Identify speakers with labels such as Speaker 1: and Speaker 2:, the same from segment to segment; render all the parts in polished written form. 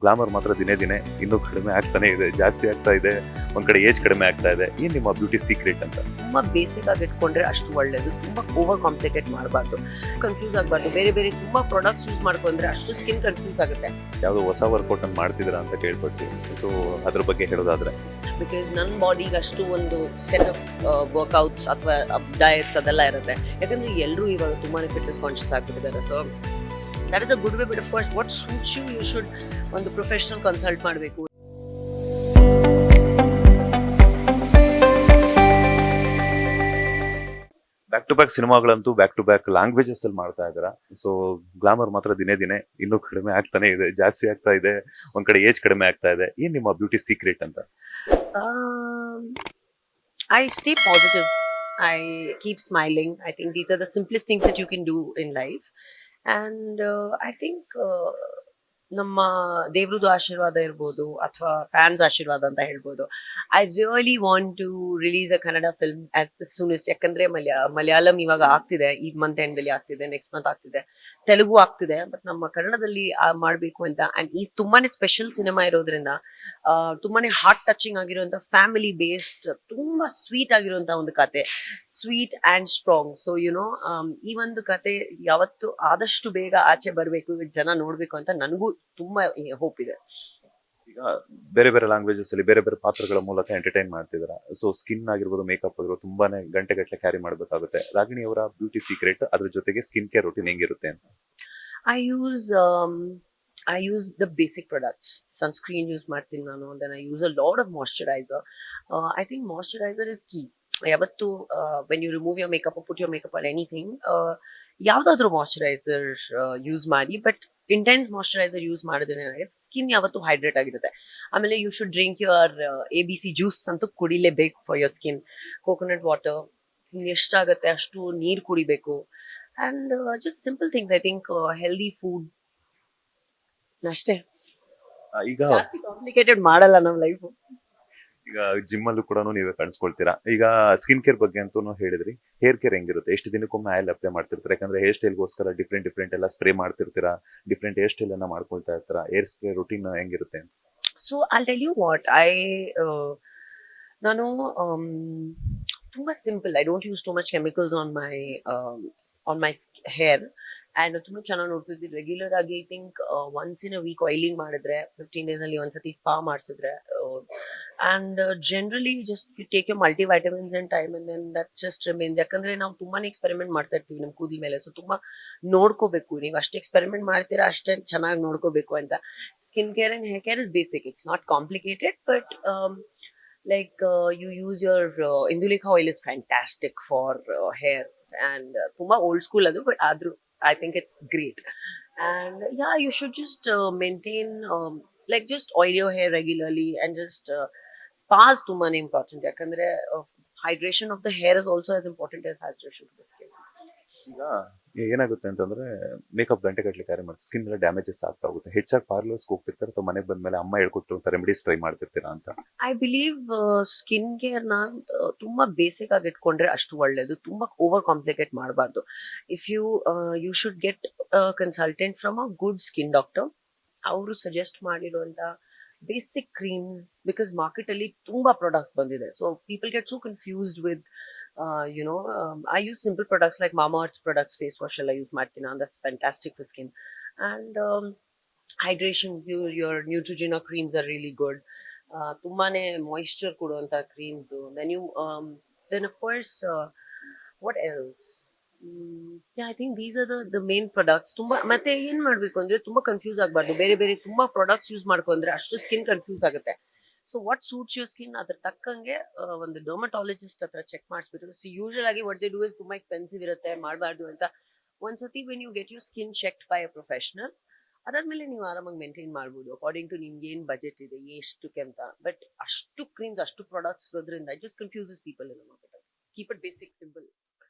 Speaker 1: Glamour ಮಾತ್ರ ದಿನೇ ದಿನೇ ಇನ್ನೂ ಕಡಿಮೆ ಆಗ್ತಾನೆ ಇದೆ, ಜಾಸ್ತಿ ಆಗ್ತಾ ಇದೆ. ಒಂದ್ ಕಡೆ ಏಜ್ ಕಡಿಮೆ ಆಗ್ತಾ ಇದೆ. ಏನ್ ನಿಮ್ಮ ಬ್ಯೂಟಿ ಸೀಕ್ರೆಟ್ ಅಂತ?
Speaker 2: ತುಂಬಾ ಬೇಸಿಕ್ ಆಗಿ ಇಟ್ಕೊಂಡ್ರೆ ಅಷ್ಟು ಒಳ್ಳೇದು. ತುಂಬಾ ಓವರ್ ಕಾಂಪ್ಲಿಕೇಟ್ ಮಾಡಬಾರ್ದು, ಕನ್ಫ್ಯೂಸ್ ಆಗಬಾರ್ದು. ಬೇರೆ ಬೇರೆ ತುಂಬಾ ಪ್ರಾಡಕ್ಟ್ಸ್ ಯೂಸ್ ಮಾಡ್ಕೊಂಡ್ರೆ ಅಷ್ಟು ಸ್ಕಿನ್ ಕನ್ಫ್ಯೂಸ್ ಆಗುತ್ತೆ.
Speaker 1: ಯಾವ್ದೋ ಹೊಸ ವರ್ಕೌಟ್ ಅನ್ನು ಮಾಡ್ತಿದ್ದೀರಾ ಅಂತ ಕೇಳ್ಪಡ್ತೀವಿ. ಸೊ ಅದ್ರ ಬಗ್ಗೆ ಹೇಳೋದಾದ್ರೆ,
Speaker 2: ಬಿಕಾಸ್ ನನ್ನ ಬಾಡಿಗೆ ಅಷ್ಟು ಒಂದು ಸೆಟ್ ಆಫ್ ವರ್ಕೌಟ್ಸ್ ಅಥವಾ ಡಯಟ್ಸ್ ಅದೆಲ್ಲ ಇರುತ್ತೆ. ಯಾಕಂದ್ರೆ ಎಲ್ಲರೂ ಇವಾಗ ತುಂಬಾನೇ ಫಿಟ್ನೆಸ್ ಕಾನ್ಶಿಯಸ್ ಆಗ್ಬಿಟ್ಟಿದ್ದಾರೆ. So that is a good way, but of course what suits you, you should ಒಂದು ಪ್ರೊಫೆಷನಲ್ ಕನ್ಸಲ್ಟ್ ಮಾಡಬೇಕು.
Speaker 1: ಬ್ಯಾಕ್ ಟು ಬ್ಯಾಕ್ ಸಿನಿಮಾಗಳಂತೂ ಬ್ಯಾಕ್ ಟು ಬ್ಯಾಕ್ ಲ್ಯಾಂಗ್ವೇಜಸ್ ಅಲ್ಲಿ ಮಾಡ್ತಾ ಇದ್ದೀರಾ. ಸೊ ಗ್ಲಾಮರ್ ಮಾತ್ರ ದಿನೇ ದಿನೇ ಇನ್ನೂ ಕಡಿಮೆ ಆಗ್ತಾನೆ ಇದೆ, ಜಾಸ್ತಿ ಆಗ್ತಾ ಇದೆ. ಒಂದ್ ಕಡೆ ಏಜ್ ಕಡಿಮೆ ಆಗ್ತಾ ಇದೆ. ಏನ್ ನಿಮ್ಮ ಬ್ಯೂಟಿ ಸೀಕ್ರೆಟ್ ಅಂತ?
Speaker 2: I stay positive. I keep smiling. I think these are the simplest things that you can do in life. And I think ನಮ್ಮ ದೇವ್ರದ್ದು ಆಶೀರ್ವಾದ ಇರ್ಬೋದು ಅಥವಾ ಫ್ಯಾನ್ಸ್ ಆಶೀರ್ವಾದ ಅಂತ ಹೇಳ್ಬೋದು. I really want to release a Kannada film as the soonest. ಯಾಕಂದ್ರೆ ಮಲಯಾಳಂ ಇವಾಗ ಆಗ್ತಿದೆ, ಈ ಮಂತ್ ಎಂಡಲ್ಲಿ ಆಗ್ತಿದೆ, ನೆಕ್ಸ್ಟ್ ಮಂತ್ ಆಗ್ತಿದೆ, ತೆಲುಗು ಆಗ್ತಿದೆ. ಬಟ್ ನಮ್ಮ ಕನ್ನಡದಲ್ಲಿ ಮಾಡಬೇಕು ಅಂತ. ಅಂಡ್ ಈ ತುಂಬಾನೇ ಸ್ಪೆಷಲ್ ಸಿನಿಮಾ ಇರೋದ್ರಿಂದ ತುಂಬಾನೇ ಹಾರ್ಟ್ ಟಚಿಂಗ್ ಆಗಿರುವಂತ, ಫ್ಯಾಮಿಲಿ ಬೇಸ್ಡ್, ತುಂಬಾ ಸ್ವೀಟ್ ಆಗಿರುವಂತ ಒಂದು ಕತೆ, sweet and strong. So you know ಈ ಒಂದು ಕತೆ ಯಾವತ್ತು ಆದಷ್ಟು ಬೇಗ ಆಚೆ ಬರಬೇಕು, ಜನ ನೋಡ್ಬೇಕು ಅಂತ ನನಗೂ ತುಂಬಾ ಹೋಪ್ ಇದೆ.
Speaker 1: ಈಗ ಬೇರೆ ಬೇರೆ ಲ್ಯಾಂಗ್ವೇಜಸ್ ಅಲ್ಲಿ ಬೇರೆ ಬೇರೆ ಪಾತ್ರಗಳ ಮೂಲಕ ಎಂಟರ್ಟೈನ್ ಮಾಡ್ತಿದಾರ. ಸೊ ಸ್ಕಿನ್ ಆಗಿರ್ಬೋದು, ಮೇಕಪ್ ಆಗಿರ್ಬೋದು, ತುಂಬಾನೇ ಗಂಟೆ ಕ್ಯಾರಿ ಮಾಡ್ಬೇಕಾಗುತ್ತೆ. ರಾಗಿಣಿ ಅವರ ಬ್ಯೂಟಿ ಸೀಕ್ರೆಟ್, ಅದ್ರ ಜೊತೆಗೆ ಸ್ಕಿನ್ ಕೇರ್ ರೂಟೀನ್ ಹೆಂಗಿರುತ್ತೆ ಅಂತ?
Speaker 2: I use the basic products. Sunscreen use ಮಾಡ್ತೀನಿ ನಾನು. Then I use a lot of moisturizer. I think moisturizer is key. ಯಾವತ್ತು when you remove your makeup or put your makeup on anything, ಯಾವ್ದಾದ್ರು moisturiser use ಮಾಡಿ. But intense moisturiser use ಮಾಡಿದ್ರೆ skin ಯಾವತ್ತು hydrate ಆಗಿರುತ್ತೆ. ಆಮೇಲೆ you should drink your ABC juice ಅಂತೂ ಕುಡಿಲೇಬೇಕು for your skin. Coconut water ಎಷ್ಟಾಗತ್ತೆ ಅಷ್ಟು ನೀರು ಕುಡಿಬೇಕು. And just simple things. I think healthy food ಅಷ್ಟೇ.
Speaker 1: ಈಗ
Speaker 2: ಜಾಸ್ತಿ ಕಾಂಪ್ಲಿಕೇಟೆಡ್ ಮಾಡಲ್ಲ ನಮ್ಮ ಲೈಫ್.
Speaker 1: ಈಗ ಜಿಮ್ ಅಲ್ಲೂ ಕೂಡ ನೀವೇ ಕಾಣಿಸ್ಕೊಳ್ತೀರಾ. ಈಗ ಸ್ಕಿನ್ ಕೇರ್ ಬಗ್ಗೆ ಅಂತೂ ಹೇಳಿದ್ರಿ. ಹೇರ್ ಕೇರ್ ಹೆಂಗಿರುತ್ತೆ? ಎಷ್ಟು ದಿನಕ್ಕೊಮ್ಮೆ ಆಯಿಲ್ ಅಪ್ಲೈ ಮಾಡ್ತಿರ್ತೀರಾ? ಯಾಕಂದ್ರೆ ಹೇರ್ ಸ್ಟೈಲ್ಗೋಸ್ಕರ ಡಿಫ್ರೆಂಟ್ ಎಲ್ಲ ಸ್ಪ್ರೇ ಮಾಡ್ತಿರ್ತೀರಾ, ಡಿಫ್ರೆಂಟ್ ಹೇರ್ ಸ್ಟೈಲ್ ಅನ್ನ ಮಾಡ್ಕೊಳ್ತಾ ಇರ್ತೀರಾ. ಹೇರ್ ಸ್ಪ್ರೇ ರೂಟೀನ್ ಹೆಂಗಿರುತ್ತೆ ಅಂತ?
Speaker 2: So I'll tell you what ನಾನು ತುಂಬಾ simple. I don't use too much chemicals on my hair. And ತುಂಬಾ ಚೆನ್ನಾಗಿ ನೋಡ್ತಿದ್ವಿ. ರೆಗ್ಯುಲರ್ ಆಗಿ I think once in a week oiling ಮಾಡಿದ್ರೆ, 15 days ಅಲ್ಲಿ ಒಂದ್ಸತಿ ಸ್ಪಾ ಮಾಡಿಸಿದ್ರೆ, and generally just you take your multi vitamins and time and then that just remains. ಯಾಕಂದ್ರೆ ನಾವು ತುಂಬಾನೇ ಎಕ್ಸ್ಪೆರಿಮೆಂಟ್ ಮಾಡ್ತಾ ಇರ್ತೀವಿ ನಮ್ಮ ಕೂದಲ ಮೇಲೆ. ಸೊ ತುಂಬಾ ನೋಡ್ಕೋಬೇಕು. ನೀವು ಅಷ್ಟು ಎಕ್ಸ್ಪೆರಿಮೆಂಟ್ ಮಾಡ್ತೀರಾ, ಅಷ್ಟೇ ಚೆನ್ನಾಗಿ ನೋಡ್ಕೋಬೇಕು ಅಂತ. Skin care and hair care is basic. It's not complicated, but like you use your Indulekha oil is fantastic for hair. And ತುಂಬಾ old school adu, but adru I think it's great. And yeah, you should just maintain like just oil your hair regularly and just spas ತುಂಬಾನೇ important. ಯಾಕಂದ್ರೆ hydration of the hair is also as important as hydration of the skin.
Speaker 1: ಈಗ ಏನಾಗುತ್ತೆ ಅಂತಂದ್ರೆ, makeup ಗಂಟೆ carry ಮಾಡಿ skin ಎಲ್ಲ damages ಆಗ್ತಾ ಹೋಗುತ್ತೆ. ಹೆಚ್ಚಾಗಿ ಪಾರ್ಲರ್ಸ್ ಹೋಗ್ತಿರ್ತಾರೆ ಅಥವಾ ಮನೆಗೆ ಬಂದ್ಮೇಲೆ ಅಮ್ಮ ಹೇಳ್ಕೊಟ್ಟಿರುವಂತ ರೆಮಿಡೀಸ್ ಟ್ರೈ ಮಾಡ್ತಿರ್ತೀರಾ ಅಂತ?
Speaker 2: ಐ ಬಿಲೀವ್ ಸ್ಕಿನ್ ಕೇರ್ನ ತುಂಬಾ ಬೇಸಿಕ್ ಆಗಿ ಇಟ್ಕೊಂಡ್ರೆ ಅಷ್ಟು ಒಳ್ಳೇದು. ತುಂಬಾ ಓವರ್ ಕಾಂಪ್ಲಿಕೇಟ್ ಮಾಡಬಾರ್ದು. If you should get consultant from a good skin doctor. ಅವರು ಸಜೆಸ್ಟ್ ಮಾಡಿರುವಂತ ಬೇಸಿಕ್ ಕ್ರೀಮ್ಸ್, ಬಿಕಾಸ್ ಮಾರ್ಕೆಟ್ ಅಲ್ಲಿ ತುಂಬಾ ಪ್ರಾಡಕ್ಟ್ಸ್ ಬಂದಿದೆ. So people get so confused with I use simple products like Mama Earth products. Face wash ಎಲ್ಲ use ಮಾಡ್ತೀನಿ ನಾನು. That's fantastic for skin. And hydration, your Neutrogena creams are really good. ತುಂಬಾನೇ moisture ಕೊಡುವಂತ creams. then of course what else? Yeah, I think these are the main products. ತುಂಬಾ ಮತ್ತೆ ಏನ್ ಮಾಡ್ಬೇಕು ಅಂದ್ರೆ ತುಂಬಾ ಕನ್ಫ್ಯೂಸ್ ಆಗಬಾರ್ದು. ಬೇರೆ ಬೇರೆ ತುಂಬಾ ಪ್ರಾಡಕ್ಟ್ಸ್ ಯೂಸ್ ಮಾಡ್ಕೊಂಡ್ರೆ ಅಷ್ಟು ಸ್ಕಿನ್ ಕನ್ಫ್ಯೂಸ್ ಆಗುತ್ತೆ. So what suits your skin, ಅದ್ರ ತಕ್ಕಂಗೆ ಒಂದು ಡರ್ಮಟಾಲಜಿಸ್ಟ್ ಹತ್ರ ಚೆಕ್ ಮಾಡಿಸ್ಬಿಟ್ಟು. ಯೂಶುವಲ್ ಆಗಿ ವಾಟ್ ದೇ ಡೂ ಇಸ್ ತುಂಬಾ ಎಕ್ಸ್ಪೆನ್ಸಿವ್ ಇರುತ್ತೆ, ಮಾಡಬಾರ್ದು ಅಂತ. ಒಂದ್ಸತಿ when you get your skin checked by a professional, ಅದಾದ್ಮೇಲೆ ನೀವು ಆರಾಮಾಗಿ ಮೇಂಟೈನ್ ಮಾಡ್ಬೋದು ಅಕಾರ್ಡಿಂಗ್ ಟು ನಿಮ್ಗೆ ಏನ್ ಬಜೆಟ್ ಇದೆ, ಎಷ್ಟಕ್ಕೆ ಅಂತ. ಬಟ್ ಅಷ್ಟು ಕ್ರೀಮ್ಸ್, ಅಷ್ಟು ಪ್ರಾಡಕ್ಟ್ಸ್ ಇರೋದ್ರಿಂದ it just confuses people in the market. Keep it basic, simple.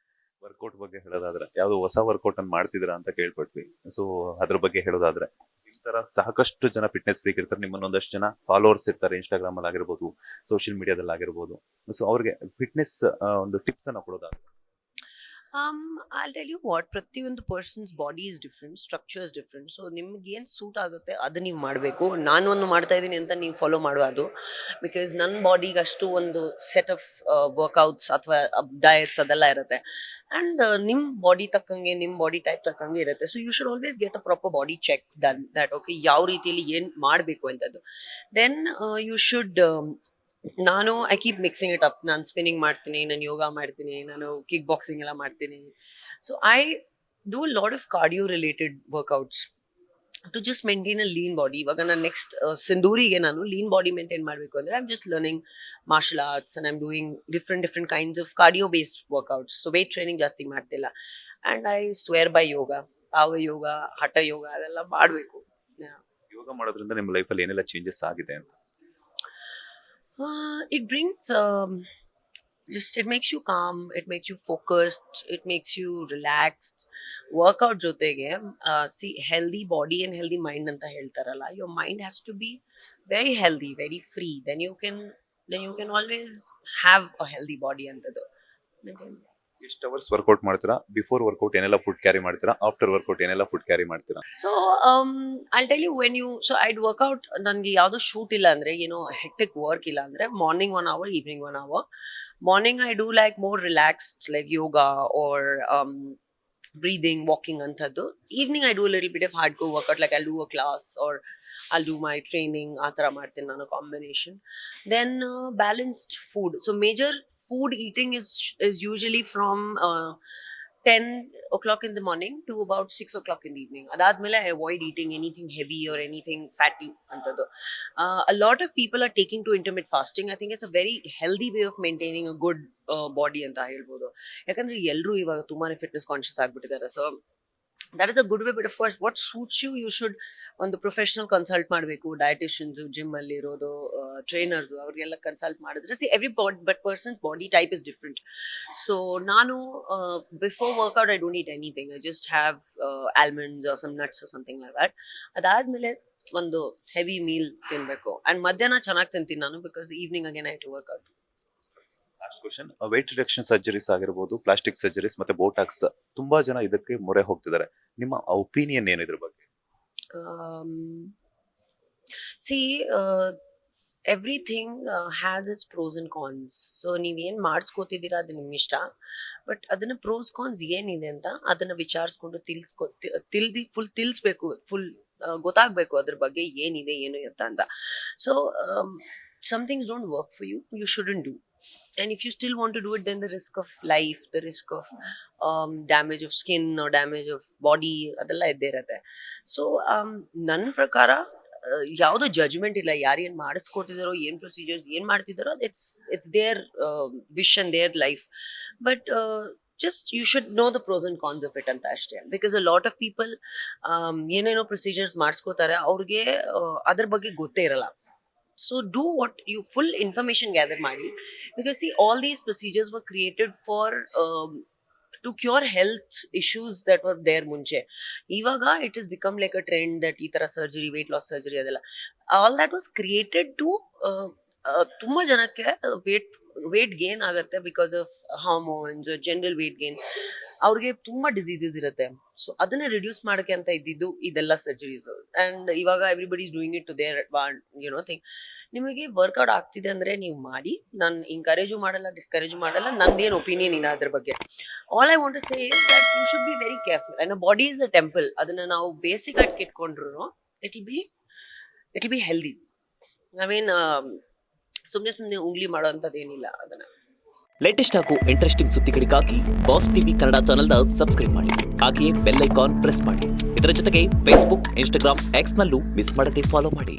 Speaker 1: Workout ಬಗ್ಗೆ ಹೇಳೋದಾದ್ರೆ, ಯಾವ್ದು ಹೊಸ ವರ್ಕೌಟ್ ಅನ್ನು ಮಾಡ್ತಿದ್ದೀರಾ ಅಂತ ಕೇಳ್ಪಟ್ವಿ. ಸೊ ಅದ್ರ ಬಗ್ಗೆ ಹೇಳೋದಾದ್ರೆ, ಈ ತರ ಸಾಕಷ್ಟು ಜನ ಫಿಟ್ನೆಸ್ ಫ್ರೀಕ್ ಇರ್ತಾರೆ. ನಿಮ್ಮನ್ನ ಒಂದಷ್ಟು ಜನ ಫಾಲೋವರ್ಸ್ ಇರ್ತಾರೆ, ಇನ್ಸ್ಟಾಗ್ರಾಮ್ ಅಲ್ಲಿ ಆಗಿರ್ಬೋದು, ಸೋಷಿಯಲ್ ಮೀಡಿಯಾದಲ್ಲಿ ಆಗಿರ್ಬೋದು. ಸೊ ಅವ್ರಿಗೆ ಫಿಟ್ನೆಸ್ ಒಂದು ಟಿಪ್ಸ್ ಅನ್ನ ಕೊಡೋದಾದ್ರೆ?
Speaker 2: I'll tell you what, ಪ್ರತಿಯೊಂದು persons body is different, structure is different. So ನಿಮ್ಗೆ ಏನು ಸೂಟ್ ಆಗುತ್ತೆ ಅದು ನೀವು ಮಾಡಬೇಕು. ನಾನು ಒಂದು ಮಾಡ್ತಾ ಇದ್ದೀನಿ ಅಂತ ನೀವು ಫಾಲೋ ಮಾಡಬಾರ್ದು. ಬಿಕಾಸ್ ನನ್ನ ಬಾಡಿಗೆ ಅಷ್ಟು ಒಂದು ಸೆಟ್ ಆಫ್ ವರ್ಕೌಟ್ಸ್ ಅಥವಾ ಡಯಟ್ಸ್ ಅದೆಲ್ಲ ಇರುತ್ತೆ. ಆ್ಯಂಡ್ ನಿಮ್ಮ ಬಾಡಿ ತಕ್ಕಂಗೆ, ನಿಮ್ಮ ಬಾಡಿ ಟೈಪ್ ತಕ್ಕಂಗೆ ಇರುತ್ತೆ. So you should always get a proper body check done that okay ಯಾವ ರೀತಿಯಲ್ಲಿ ಏನು ಮಾಡಬೇಕು ಅಂತದ್ದು. ದೆನ್ ಯು ಶುಡ್ ನಾನು I keep mixing it up. ನಾನು ಸ್ಪಿನ್ನಿಂಗ್ ಮಾಡ್ತೀನಿ, ನಾನು ಯೋಗ ಮಾಡ್ತೀನಿ, ನಾನು ಕಿಕ್ ಬಾಕ್ಸಿಂಗ್ ಎಲ್ಲ ಮಾಡ್ತೀನಿ. So I do lot of cardio related workouts to just maintain a lean body. ಇವಾಗ ನಾನು ನೆಕ್ಸ್ಟ್ ಸಿಂಧೂರಿಗೆ ನಾನು ಲೀನ್ ಬಾಡಿ ಮೇಂಟೈನ್ ಮಾಡಬೇಕು ಅಂದರೆ I am just learning martial arts and I am doing different kinds of cardio based workouts. So wait training ಜಾಸ್ತಿ ಮಾಡ್ತಿಲ್ಲ. And I square by ಯೋಗ, ಪಾವ ಯೋಗ, ಹಠ ಯೋಗ ಅದೆಲ್ಲ ಮಾಡಬೇಕು.
Speaker 1: ಯೋಗ ಮಾಡೋದ್ರಿಂದ ನಿಮ್ಮ ಲೈಫಲ್ಲಿ ಏನೆಲ್ಲ ಚೇಂಜಸ್ ಆಗಿದೆ ಅಂತ?
Speaker 2: It brings it makes you calm, it makes you focused, it makes you relaxed. Workout jotege see, healthy body and healthy mind anta heltaralla. Your mind has to be very healthy, very free, then you can always have a healthy body antadu.
Speaker 1: ಎಷ್ಟು hours workout ಮಾಡ್ತೀರಾ? Before workout ಏನೆಲ್ಲ food carry ಮಾಡ್ತೀರಾ? After workout ಏನೆಲ್ಲ food carry ಮಾಡ್ತೀರಾ?
Speaker 2: So I'll tell you, I'd work out, ನನಗೆ ಯಾವುದೋ shoot ಇಲ್ಲ ಅಂದ್ರೆ, ಏನೋ ಹೆಕ್ಟಿಕ್ ವರ್ಕ್ ಇಲ್ಲ ಅಂದ್ರೆ, morning 1 hour, evening 1 hour. Morning I do like more relaxed, like yoga or breathing, walking antadu. Evening I do a little bit of hardcore workout, like I'll do a class or I'll do my training, ಆ ಥರ ಮಾಡ್ತೀನಿ ನಾನು combination. Then balanced food. So major food eating is usually from 10 o'clock in the morning to about 6 o'clock in the evening. Adadmele I avoid eating anything heavy or anything fatty antadu. A lot of people are taking to intermittent fasting. I think it's a very healthy way of maintaining a good body anta helbodu. Yakandre ಎಲ್ಲರೂ ಇವಾಗ ತುಂಬಾನೇ fitness conscious ಆಗ್ಬಿಟ್ಟಿದ್ದಾರೆ. So that is a good way, but of course what suits you, you should on the professional consult ಮಾಡಬೇಕು. Dieticians, gym ಅಲ್ಲಿ ಇರೋದು, trainers, ಅವ್ರಿಗೆಲ್ಲ consult ಮಾಡಿದ್ರೆ, see every but person's body type is different. So ನಾನು before workout I don't eat anything. I just have almonds or some nuts or something like that. ಅದಾದ್ಮೇಲೆ ಒಂದು heavy meal ತಿನ್ಬೇಕು. And ಮಧ್ಯಾಹ್ನ ಚೆನ್ನಾಗಿ ತಿಂತೀನಿ ನಾನು, because evening again I to workout.
Speaker 1: Last question, weight reduction surgeries ಆಗಿರ್ಬೋದು, plastic surgeries ಮತ್ತೆ botox, ತುಂಬಾ ಜನ ಇದಕ್ಕೆ ಮೊರೆ ಹೋಗ್ತಿದ್ದಾರೆ. ನಿಮ್ಮ ಒಪಿನಿಯನ್ ಏನು ಇದ್ರ ಬಗ್ಗೆ?
Speaker 2: See, everything has its pros and cons. So ನೀವೇನು ಮಾಡಿಸ್ಕೋತಿದ್ದೀರಾ ಅದು ನಿಮ್ಮ ಇಷ್ಟ, ಬಟ್ ಅದನ್ನ ಪ್ರೋಸ್ ಕಾನ್ಸ್ ಏನಿದೆ ಅಂತ ಅದನ್ನ ವಿಚಾರಿಸ್ಕೊಂಡು ತಿಳಿಸ್ಬೇಕು, ಫುಲ್ ಗೊತ್ತಾಗಬೇಕು ಅದ್ರ ಬಗ್ಗೆ ಏನಿದೆ ಏನು ಅಂತ. So some things don't work for you, you shouldn't do. And if you still want to do it, then the risk of life, the risk of damage of skin or damage of body, adella idde irutte. So ನನ್ನ ಪ್ರಕಾರ ಯಾವುದೋ judgment ಇಲ್ಲ. ಯಾರು ಏನು ಮಾಡಿಸ್ಕೊಟ್ಟಿದಾರೋ, ಏನು procedures ಏನು ಮಾಡ್ತಿದ್ದಾರೋ, it's their wish and their life. But just you should know the pros and cons of it ಅಂತ ಅಷ್ಟೇ. Because a lot of people ಏನೇನೋ ಪ್ರೊಸೀಜರ್ಸ್ ಮಾಡಿಸ್ಕೋತಾರೆ, ಅವ್ರಿಗೆ ಅದ್ರ ಬಗ್ಗೆ ಗೊತ್ತೇ ಇರಲ್ಲ. So do what you full information gather ಮಾಡಿ, because see all these procedures were created for to cure health issues that were there ಮುಂಚೆ. ಇವಾಗ it has become like a trend that ಈ ತರ ಸರ್ಜರಿ, weight loss surgery ಅದೆಲ್ಲ, all that was created to ತುಂಬಾ ಜನಕ್ಕೆ weight gain ಆಗುತ್ತೆ because of hormones, general weight gain, ಅವ್ರಿಗೆ ತುಂಬಾ ಡಿಸೀಸಸ್ ಇರುತ್ತೆ. ಸೊ ಅದನ್ನ ರಿಡ್ಯೂಸ್ ಮಾಡಕ್ಕೆ ಅಂತ ಇದ್ದಿದ್ದು ಇದೆಲ್ಲ ಸರ್ಜರೀಸ್. ಅಂಡ್ ಇವಾಗ everybody is doing it to their thing. ನಿಮಗೆ ವರ್ಕೌಟ್ ಆಗ್ತಿದೆ ಅಂದ್ರೆ ನೀವು ಮಾಡಿ. ನಾನು ಎಂಕರೇಜು ಮಾಡಲ್ಲ, ಡಿಸ್ಕರೇಜು ಮಾಡಲ್ಲ. ನಂದೇನು ಒಪಿನಿಯನ್ ಇಲ್ಲ ಅದ್ರ ಬಗ್ಗೆ. All I want to say is that you should be very careful. And body is a temple. ಅದನ್ನ ನಾವು ಬೇಸಿಕ್ ಆಗಿ ಇಟ್ಕೊಂಡ್ರು it will be healthy. I mean ಸುಮ್ಮನೆ ಉಂಗ್ಲಿ ಮಾಡೋ ಅಂಥದ್ದೇನಿಲ್ಲ ಅದನ್ನ.
Speaker 3: ಲೇಟೆಸ್ಟ್ ಹಾಗೂ ಇಂಟ್ರೆಸ್ಟಿಂಗ್ ಸುದ್ದಿಗಳಿಗಾಗಿ ಬಾಸ್ ಟಿವಿ ಕನ್ನಡ ಚಾನೆಲ್ನ ಸಬ್ಸ್ಕ್ರೈಬ್ ಮಾಡಿ. ಹಾಗೆಯೇ ಬೆಲ್ ಐಕಾನ್ ಪ್ರೆಸ್ ಮಾಡಿ. ಇದರ ಜೊತೆಗೆ ಫೇಸ್ಬುಕ್, ಇನ್ಸ್ಟಾಗ್ರಾಮ್, ಎಕ್ಸ್ನಲ್ಲೂ ಮಿಸ್ ಮಾಡದೆ ಫಾಲೋ ಮಾಡಿ.